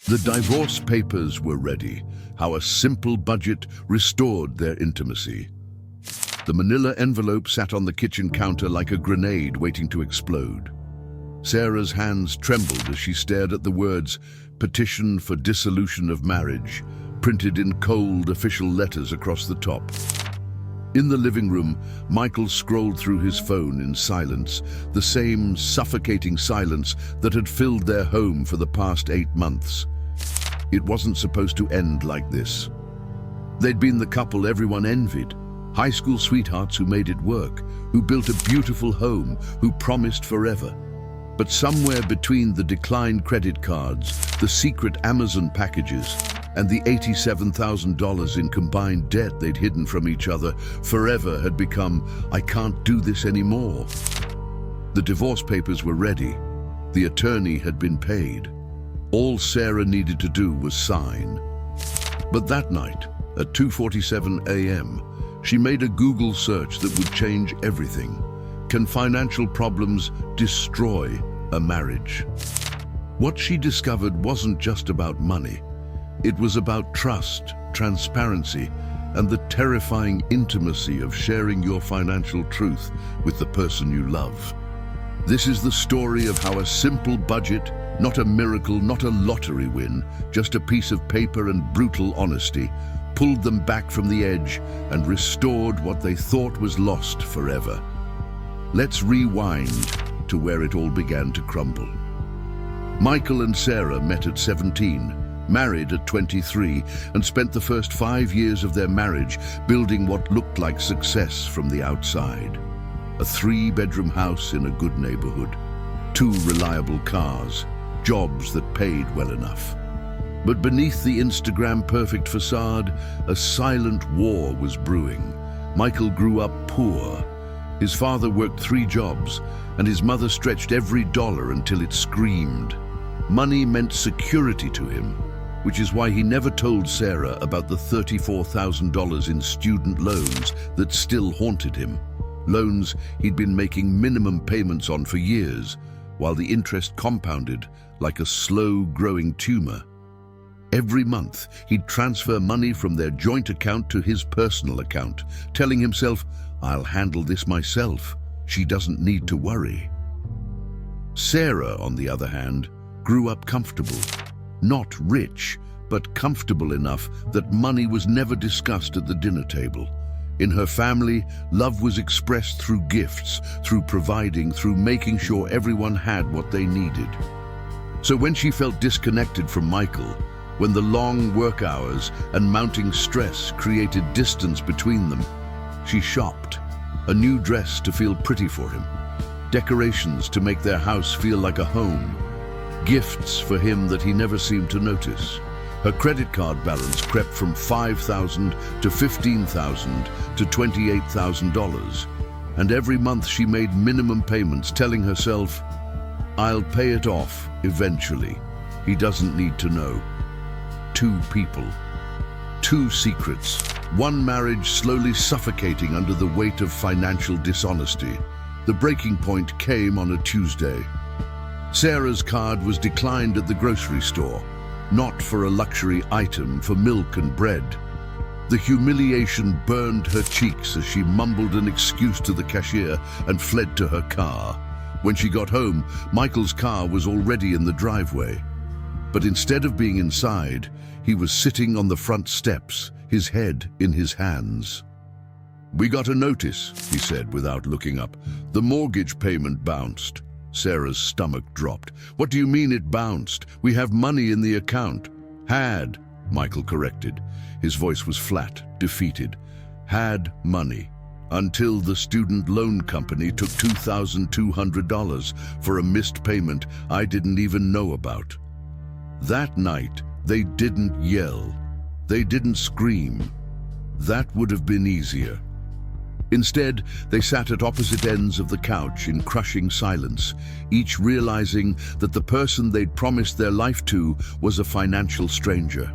The divorce papers were ready. How a simple budget restored their intimacy. The manila envelope sat on the kitchen counter like a grenade waiting to explode. Sarah's hands trembled as she stared at the words, "Petition for dissolution of marriage," printed in cold official letters across the top. In the living room, Michael scrolled through his phone in silence, the same suffocating silence that had filled their home for the past 8 months. It wasn't supposed to end like this. They'd been the couple everyone envied, high school sweethearts who made it work, who built a beautiful home, who promised forever. But somewhere between the declined credit cards, the secret Amazon packages, and the $87,000 in combined debt they'd hidden from each other, forever had become, "I can't do this anymore." The divorce papers were ready. The attorney had been paid. All Sarah needed to do was sign. But that night, at 2:47 a.m., she made a Google search that would change everything. Can financial problems destroy a marriage? What she discovered wasn't just about money. It was about trust, transparency, and the terrifying intimacy of sharing your financial truth with the person you love. This is the story of how a simple budget, not a miracle, not a lottery win, just a piece of paper and brutal honesty, pulled them back from the edge and restored what they thought was lost forever. Let's rewind to where it all began to crumble. Michael and Sarah met at 17, married at 23, and spent the first 5 years of their marriage building what looked like success from the outside. A 3-bedroom house in a good neighborhood, 2 reliable cars, jobs that paid well enough. But beneath the Instagram perfect facade, a silent war was brewing. Michael grew up poor. His father worked 3 jobs, and his mother stretched every dollar until it screamed. Money meant security to him, which is why he never told Sarah about the $34,000 in student loans that still haunted him. Loans he'd been making minimum payments on for years, while the interest compounded like a slow-growing tumor. Every month, he'd transfer money from their joint account to his personal account, telling himself, "I'll handle this myself. She doesn't need to worry." Sarah, on the other hand, grew up comfortable. Not rich, but comfortable enough that money was never discussed at the dinner table. In her family, love was expressed through gifts, through providing, through making sure everyone had what they needed. So when she felt disconnected from Michael, when the long work hours and mounting stress created distance between them, she shopped. A new dress to feel pretty for him, decorations to make their house feel like a home, gifts for him that he never seemed to notice. Her credit card balance crept from $5,000 to $15,000 to $28,000, and every month she made minimum payments, telling herself, "I'll pay it off eventually. He doesn't need to know." 2 people, 2 secrets, 1 marriage slowly suffocating under the weight of financial dishonesty. The breaking point came on a Tuesday. Sarah's card was declined at the grocery store, not for a luxury item, for milk and bread. The humiliation burned her cheeks as she mumbled an excuse to the cashier and fled to her car. When she got home, Michael's car was already in the driveway. But instead of being inside, he was sitting on the front steps, his head in his hands. "We got a notice," he said without looking up. "The mortgage payment bounced." Sarah's stomach dropped. "What do you mean it bounced? We have money in the account." "Had," Michael corrected. His voice was flat, defeated. "Had money. Until the student loan company took $2,200 for a missed payment I didn't even know about." That night, they didn't yell. They didn't scream. That would have been easier. Instead, they sat at opposite ends of the couch in crushing silence, each realizing that the person they'd promised their life to was a financial stranger.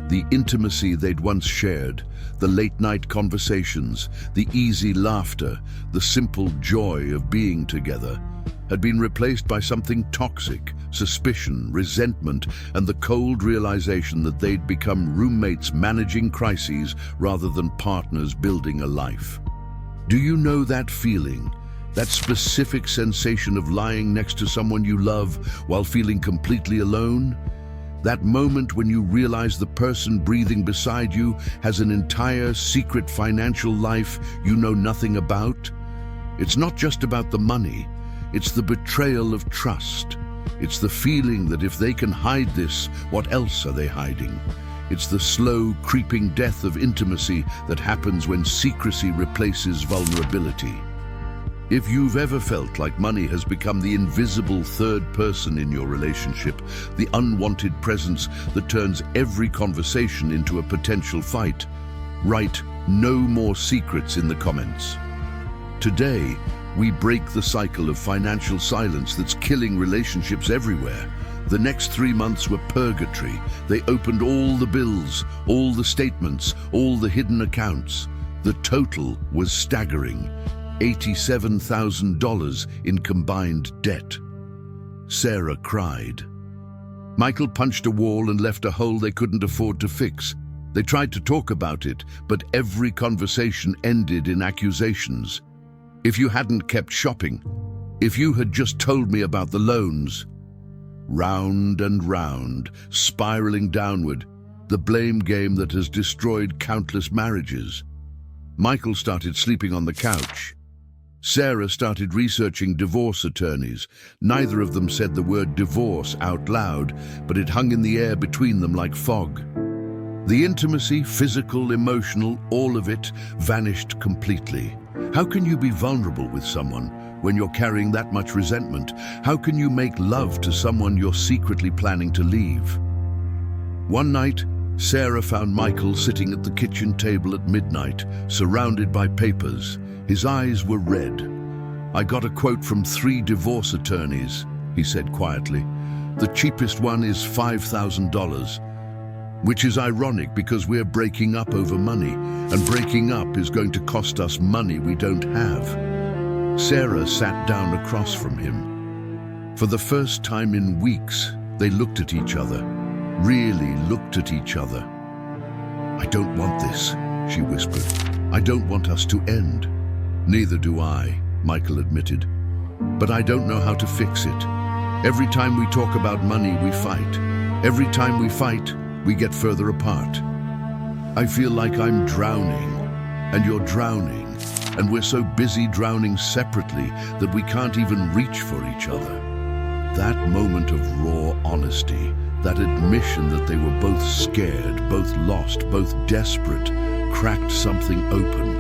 The intimacy they'd once shared, the late-night conversations, the easy laughter, the simple joy of being together, had been replaced by something toxic, suspicion, resentment, and the cold realization that they'd become roommates managing crises rather than partners building a life. Do you know that feeling? That specific sensation of lying next to someone you love while feeling completely alone? That moment when you realize the person breathing beside you has an entire secret financial life you know nothing about? It's not just about the money, it's the betrayal of trust. It's the feeling that if they can hide this, what else are they hiding? It's the slow, creeping death of intimacy that happens when secrecy replaces vulnerability. If you've ever felt like money has become the invisible third person in your relationship, the unwanted presence that turns every conversation into a potential fight, write "No more secrets" in the comments. Today, we break the cycle of financial silence that's killing relationships everywhere. The next 3 months were purgatory. They opened all the bills, all the statements, all the hidden accounts. The total was staggering. $87,000 in combined debt. Sarah cried. Michael punched a wall and left a hole they couldn't afford to fix. They tried to talk about it, but every conversation ended in accusations. If you hadn't kept shopping, if you had just told me about the loans. Round and round, spiraling downward, the blame game that has destroyed countless marriages. Michael started sleeping on the couch. Sarah started researching divorce attorneys. Neither of them said the word divorce out loud, but it hung in the air between them like fog. The intimacy, physical, emotional, all of it vanished completely. How can you be vulnerable with someone when you're carrying that much resentment? How can you make love to someone you're secretly planning to leave? One night, Sarah found Michael sitting at the kitchen table at midnight, surrounded by papers. His eyes were red. "I got a quote from 3 divorce attorneys," he said quietly. "The cheapest one is $5,000. Which is ironic because we're breaking up over money, and breaking up is going to cost us money we don't have." Sarah sat down across from him. For the first time in weeks, they looked at each other, really looked at each other. "I don't want this," she whispered. "I don't want us to end." "Neither do I," Michael admitted. "But I don't know how to fix it. Every time we talk about money, we fight. Every time we fight, we get further apart. I feel like I'm drowning, and you're drowning, and we're so busy drowning separately that we can't even reach for each other." That moment of raw honesty, that admission that they were both scared, both lost, both desperate, cracked something open.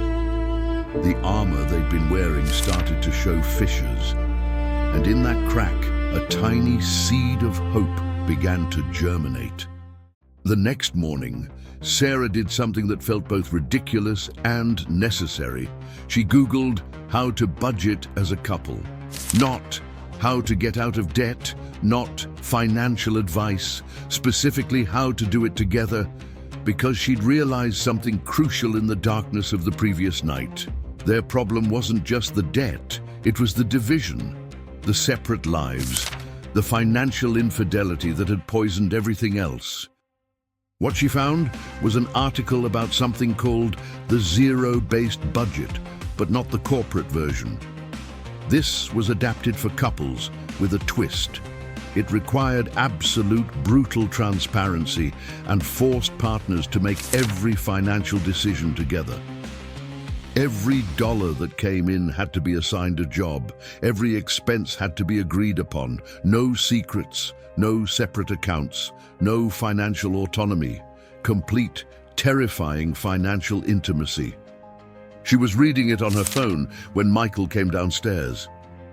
The armor they'd been wearing started to show fissures, and in that crack, a tiny seed of hope began to germinate. The next morning, Sarah did something that felt both ridiculous and necessary. She Googled how to budget as a couple. Not how to get out of debt, not financial advice, specifically how to do it together, because she'd realized something crucial in the darkness of the previous night. Their problem wasn't just the debt, it was the division, the separate lives, the financial infidelity that had poisoned everything else. What she found was an article about something called the zero-based budget, but not the corporate version. This was adapted for couples with a twist. It required absolute brutal transparency and forced partners to make every financial decision together. Every dollar that came in had to be assigned a job. Every expense had to be agreed upon. No secrets, no separate accounts, no financial autonomy. Complete, terrifying financial intimacy. She was reading it on her phone when Michael came downstairs.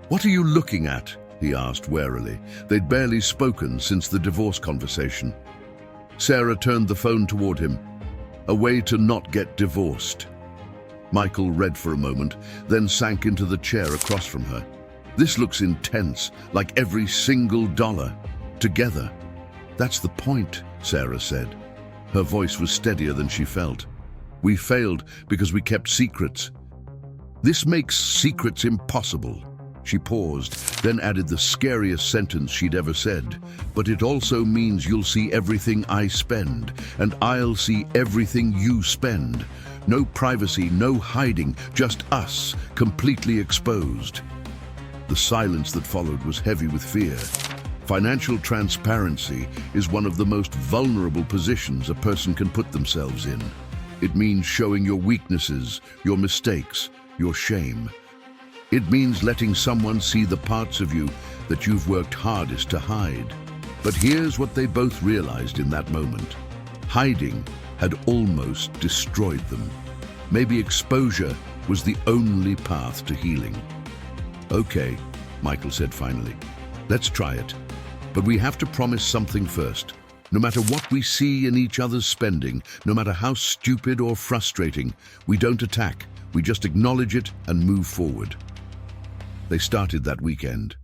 "What are you looking at?" he asked warily. They'd barely spoken since the divorce conversation. Sarah turned the phone toward him. "A way to not get divorced." Michael read for a moment, then sank into the chair across from her. "This looks intense, like every single dollar. Together." "That's the point," Sarah said. Her voice was steadier than she felt. "We failed because we kept secrets. This makes secrets impossible. She paused, then added the scariest sentence she'd ever said. But it also means you'll see everything I spend, and I'll see everything you spend. No privacy, no hiding, just us, completely exposed. The silence that followed was heavy with fear. Financial transparency is one of the most vulnerable positions a person can put themselves in. It means showing your weaknesses, your mistakes, your shame. It means letting someone see the parts of you that you've worked hardest to hide. But here's what they both realized in that moment. Hiding had almost destroyed them. Maybe exposure was the only path to healing. Okay, Michael said finally. Let's try it. But we have to promise something first. No matter what we see in each other's spending, no matter how stupid or frustrating, we don't attack. We just acknowledge it and move forward. They started that weekend.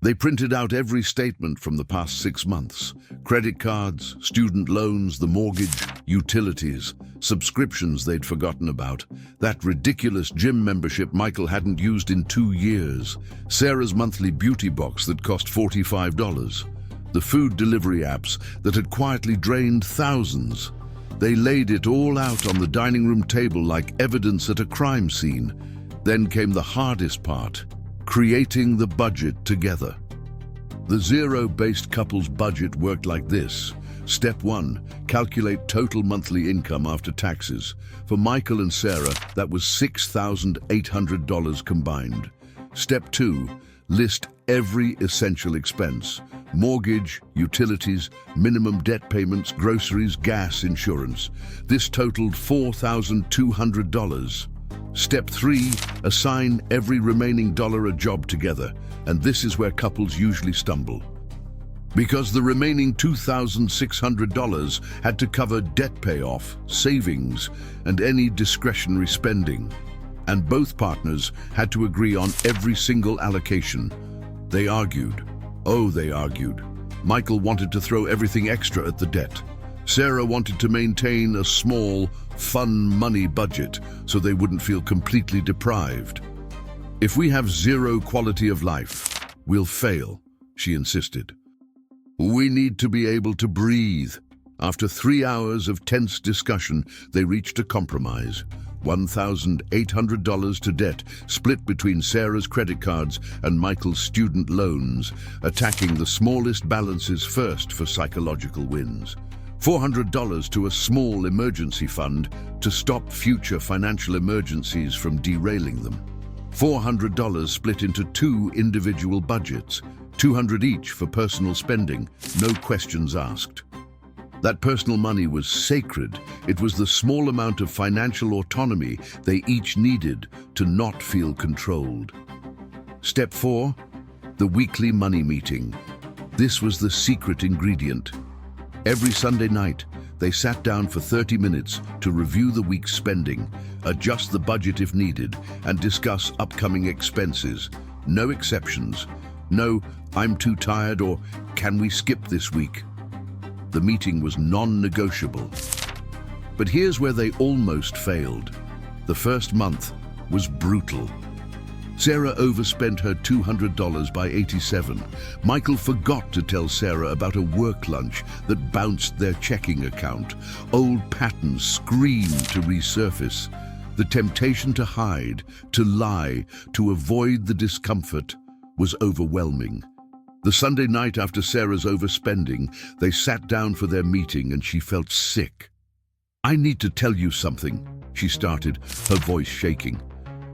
They printed out every statement from the past 6 months. Credit cards, student loans, the mortgage, utilities, subscriptions they'd forgotten about. That ridiculous gym membership Michael hadn't used in 2 years. Sarah's monthly beauty box that cost $45. The food delivery apps that had quietly drained thousands. They laid it all out on the dining room table like evidence at a crime scene. Then came the hardest part, creating the budget together. The zero-based couple's budget worked like this. Step 1, calculate total monthly income after taxes. For Michael and Sarah, that was $6,800 combined. Step 2, list every essential expense. Mortgage, utilities, minimum debt payments, groceries, gas, insurance. This totaled $4,200. Step 3, assign every remaining dollar a job together, and this is where couples usually stumble. Because the remaining $2,600 had to cover debt payoff, savings, and any discretionary spending. And both partners had to agree on every single allocation. They argued. Oh, they argued. Michael wanted to throw everything extra at the debt. Sarah wanted to maintain a small, fun money budget so they wouldn't feel completely deprived. If we have zero quality of life, we'll fail, she insisted. We need to be able to breathe. After 3 hours of tense discussion, they reached a compromise. $1,800 to debt, split between Sarah's credit cards and Michael's student loans, attacking the smallest balances first for psychological wins. $400 to a small emergency fund to stop future financial emergencies from derailing them. $400 split into 2 individual budgets, $200 each for personal spending, no questions asked. That personal money was sacred. It was the small amount of financial autonomy they each needed to not feel controlled. Step 4, the weekly money meeting. This was the secret ingredient. Every Sunday night, they sat down for 30 minutes to review the week's spending, adjust the budget if needed, and discuss upcoming expenses. No exceptions. No, I'm too tired, or can we skip this week? The meeting was non-negotiable. But here's where they almost failed. The first month was brutal. Sarah overspent her $200 by $87. Michael forgot to tell Sarah about a work lunch that bounced their checking account. Old patterns screamed to resurface. The temptation to hide, to lie, to avoid the discomfort was overwhelming. The Sunday night after Sarah's overspending, they sat down for their meeting and she felt sick. I need to tell you something, she started, her voice shaking.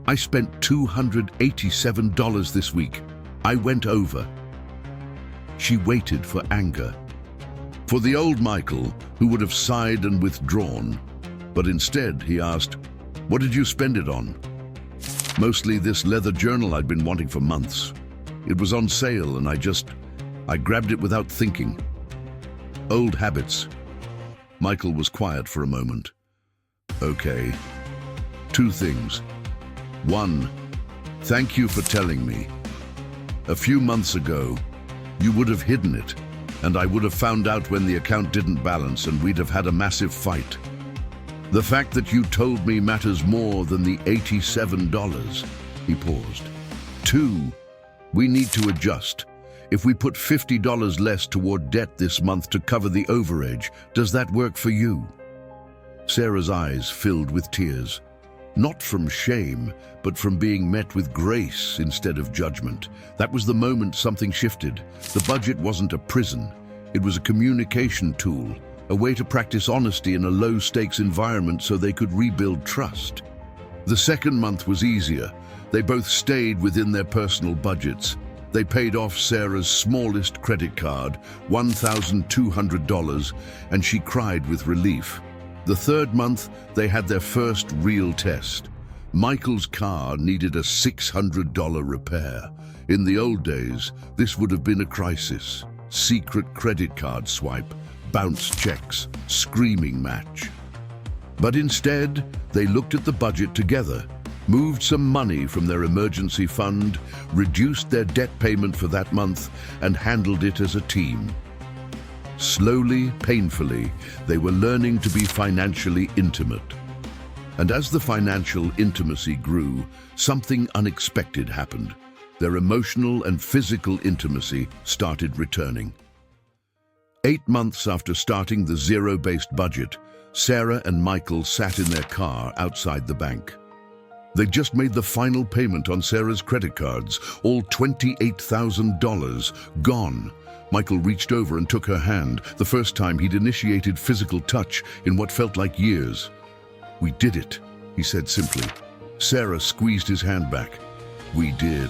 I spent $287 this week. I went over. She waited for anger. For the old Michael, who would have sighed and withdrawn. But instead, he asked, "What did you spend it on?" "Mostly this leather journal I'd been wanting for months. It was on sale and I grabbed it without thinking." Old habits. Michael was quiet for a moment. "Okay. 2 things. 1, thank you for telling me. A few months ago, you would have hidden it, and I would have found out when the account didn't balance and we'd have had a massive fight. The fact that you told me matters more than the $87. He paused. 2, We need to adjust. If we put $50 less toward debt this month to cover the overage, does that work for you?" Sarah's eyes filled with tears. Not from shame, but from being met with grace instead of judgment. That was the moment something shifted. The budget wasn't a prison. It was a communication tool, a way to practice honesty in a low-stakes environment so they could rebuild trust. The second month was easier. They both stayed within their personal budgets. They paid off Sarah's smallest credit card, $1,200, and she cried with relief. The third month, they had their first real test. Michael's car needed a $600 repair. In the old days, this would have been a crisis. Secret credit card swipe, bounce checks, screaming match. But instead, they looked at the budget together, moved some money from their emergency fund, reduced their debt payment for that month, and handled it as a team. Slowly, painfully, they were learning to be financially intimate. And as the financial intimacy grew, something unexpected happened. Their emotional and physical intimacy started returning. 8 months after starting the zero-based budget, Sarah and Michael sat in their car outside the bank. They'd just made the final payment on Sarah's credit cards, all $28,000 gone. Michael reached over and took her hand, the first time he'd initiated physical touch in what felt like years. "We did it," he said simply. Sarah squeezed his hand back. "We did."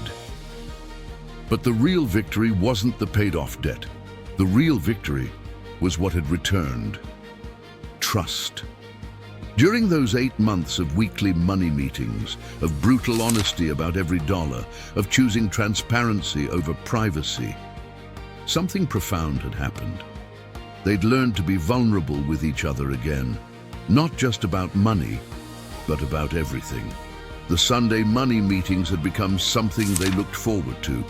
But the real victory wasn't the paid-off debt. The real victory was what had returned. Trust. During those 8 months of weekly money meetings, of brutal honesty about every dollar, of choosing transparency over privacy, something profound had happened. They'd learned to be vulnerable with each other again, not just about money, but about everything. The Sunday money meetings had become something they looked forward to.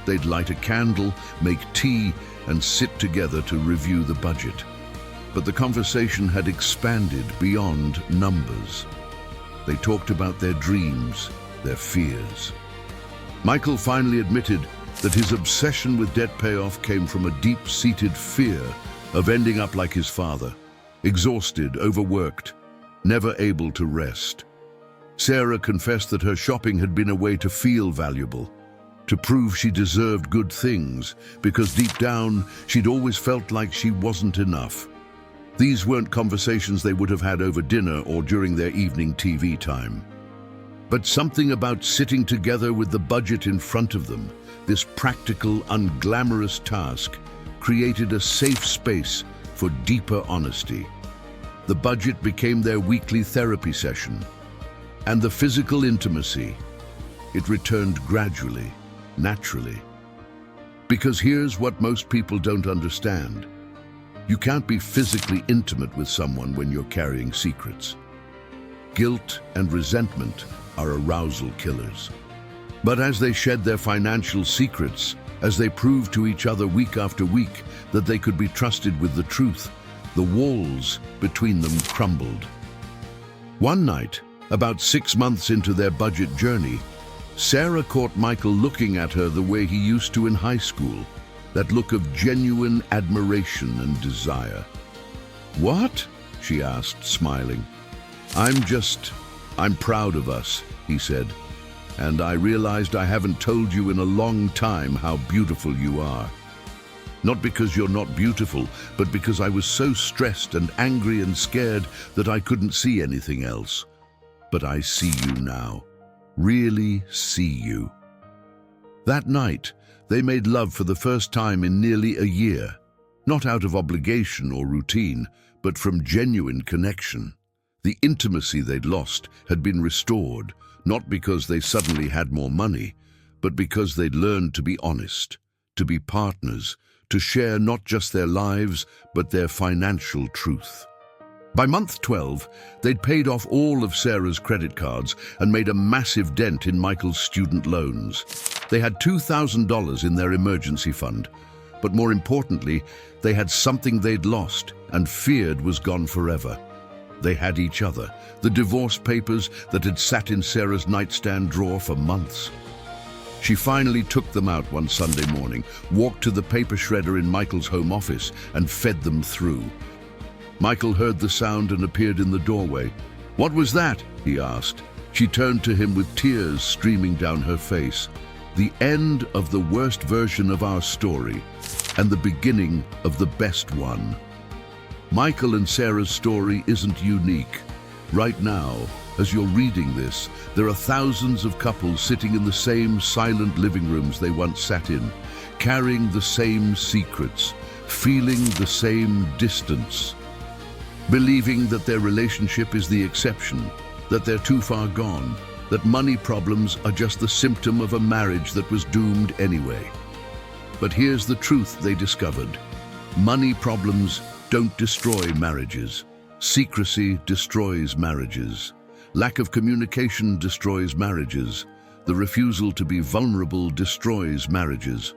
They'd light a candle, make tea, and sit together to review the budget. But the conversation had expanded beyond numbers. They talked about their dreams, their fears. Michael finally admitted that his obsession with debt payoff came from a deep-seated fear of ending up like his father, exhausted, overworked, never able to rest. Sarah confessed that her shopping had been a way to feel valuable, to prove she deserved good things, because deep down, she'd always felt like she wasn't enough. These weren't conversations they would have had over dinner or during their evening TV time. But something about sitting together with the budget in front of them, this practical, unglamorous task, created a safe space for deeper honesty. The budget became their weekly therapy session, and the physical intimacy, it returned gradually, naturally. Because here's what most people don't understand. You can't be physically intimate with someone when you're carrying secrets. Guilt and resentment are arousal killers. But as they shed their financial secrets, as they proved to each other week after week that they could be trusted with the truth, the walls between them crumbled. One night, about 6 months into their budget journey, Sarah caught Michael looking at her the way he used to in high school, that look of genuine admiration and desire. "What?" she asked, smiling. I'm proud of us," he said, "and I realized I haven't told you in a long time how beautiful you are. Not because you're not beautiful, but because I was so stressed and angry and scared that I couldn't see anything else. But I see you now. Really see you." That night, they made love for the first time in nearly a year, not out of obligation or routine, but from genuine connection. The intimacy they'd lost had been restored, not because they suddenly had more money, but because they'd learned to be honest, to be partners, to share not just their lives, but their financial truth. By month 12, they'd paid off all of Sarah's credit cards and made a massive dent in Michael's student loans. They had $2,000 in their emergency fund, but more importantly, they had something they'd lost and feared was gone forever. They had each other, the divorce papers that had sat in Sarah's nightstand drawer for months. She finally took them out one Sunday morning, walked to the paper shredder in Michael's home office, and fed them through. Michael heard the sound and appeared in the doorway. "What was that?" he asked. She turned to him with tears streaming down her face. The end of the worst version of our story, and the beginning of the best one. Michael and Sarah's story isn't unique. Right now, as you're reading this, there are thousands of couples sitting in the same silent living rooms they once sat in, carrying the same secrets, feeling the same distance, believing that their relationship is the exception, that they're too far gone, that money problems are just the symptom of a marriage that was doomed anyway. But here's the truth they discovered. Money problems don't destroy marriages. Secrecy destroys marriages. Lack of communication destroys marriages. The refusal to be vulnerable destroys marriages.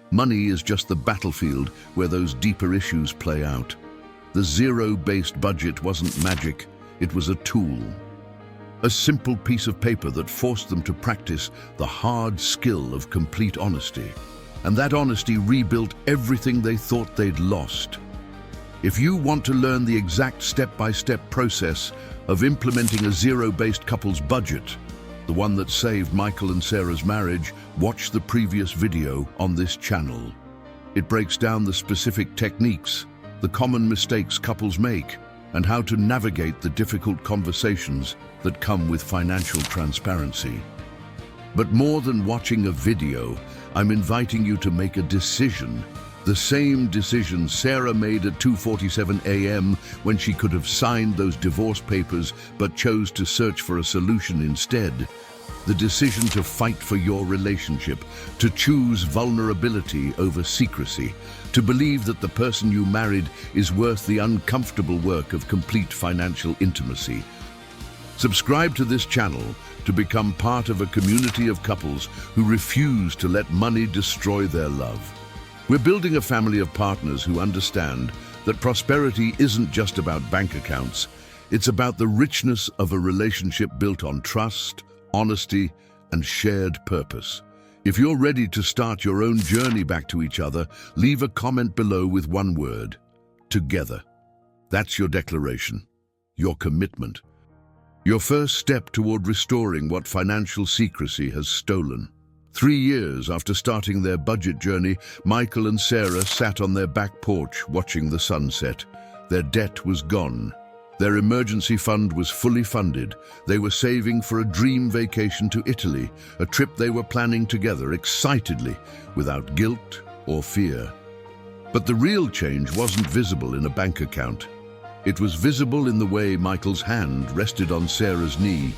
Money is just the battlefield where those deeper issues play out. The zero-based budget wasn't magic, it was a tool. A simple piece of paper that forced them to practice the hard skill of complete honesty. And that honesty rebuilt everything they thought they'd lost. If you want to learn the exact step-by-step process of implementing a zero-based couple's budget, the one that saved Michael and Sarah's marriage, watch the previous video on this channel. It breaks down the specific techniques, the common mistakes couples make, and how to navigate the difficult conversations that come with financial transparency. But more than watching a video, I'm inviting you to make a decision. The same decision Sarah made at 2:47 a.m. when she could have signed those divorce papers but chose to search for a solution instead. The decision to fight for your relationship, to choose vulnerability over secrecy, to believe that the person you married is worth the uncomfortable work of complete financial intimacy. Subscribe to this channel to become part of a community of couples who refuse to let money destroy their love. We're building a family of partners who understand that prosperity isn't just about bank accounts. It's about the richness of a relationship built on trust, honesty, and shared purpose. If you're ready to start your own journey back to each other, leave a comment below with one word: together. That's your declaration, your commitment, your first step toward restoring what financial secrecy has stolen. 3 years after starting their budget journey, Michael and Sarah sat on their back porch watching the sunset. Their debt was gone. Their emergency fund was fully funded. They were saving for a dream vacation to Italy, a trip they were planning together excitedly, without guilt or fear. But the real change wasn't visible in a bank account. It was visible in the way Michael's hand rested on Sarah's knee,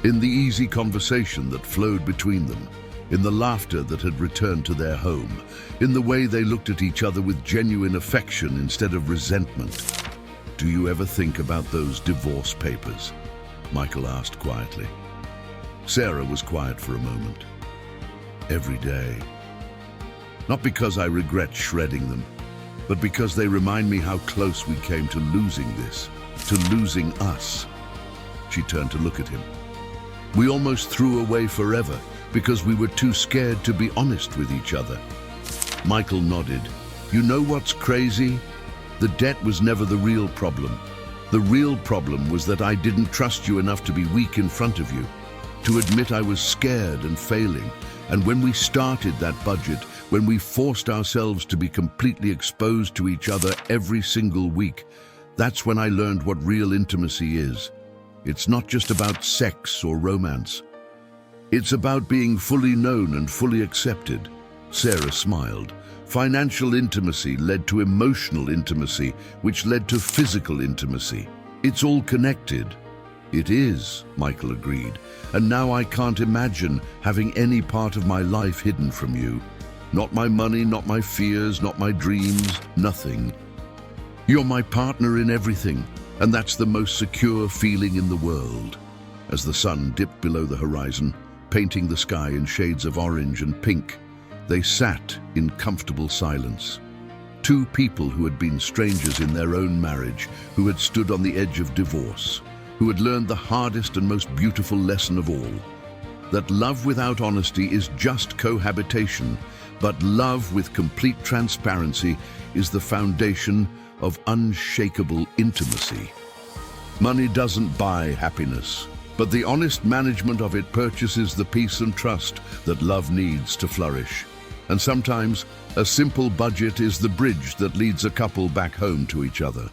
in the easy conversation that flowed between them, in the laughter that had returned to their home, in the way they looked at each other with genuine affection instead of resentment. "Do you ever think about those divorce papers?" Michael asked quietly. Sarah was quiet for a moment. "Every day. Not because I regret shredding them, but because they remind me how close we came to losing this, to losing us." She turned to look at him. "We almost threw away forever because we were too scared to be honest with each other." Michael nodded. "You know what's crazy? The debt was never the real problem. The real problem was that I didn't trust you enough to be weak in front of you, to admit I was scared and failing. And when we started that budget, when we forced ourselves to be completely exposed to each other every single week, that's when I learned what real intimacy is. It's not just about sex or romance. It's about being fully known and fully accepted." Sarah smiled. Financial intimacy led to emotional intimacy, which led to physical intimacy. It's all connected. "It is," Michael agreed. "And now I can't imagine having any part of my life hidden from you. Not my money, not my fears, not my dreams, nothing. You're my partner in everything, and that's the most secure feeling in the world." As the sun dipped below the horizon, painting the sky in shades of orange and pink, they sat in comfortable silence. Two people who had been strangers in their own marriage, who had stood on the edge of divorce, who had learned the hardest and most beautiful lesson of all. that love without honesty is just cohabitation, but love with complete transparency is the foundation of unshakable intimacy. Money doesn't buy happiness, but the honest management of it purchases the peace and trust that love needs to flourish. And sometimes, a simple budget is the bridge that leads a couple back home to each other.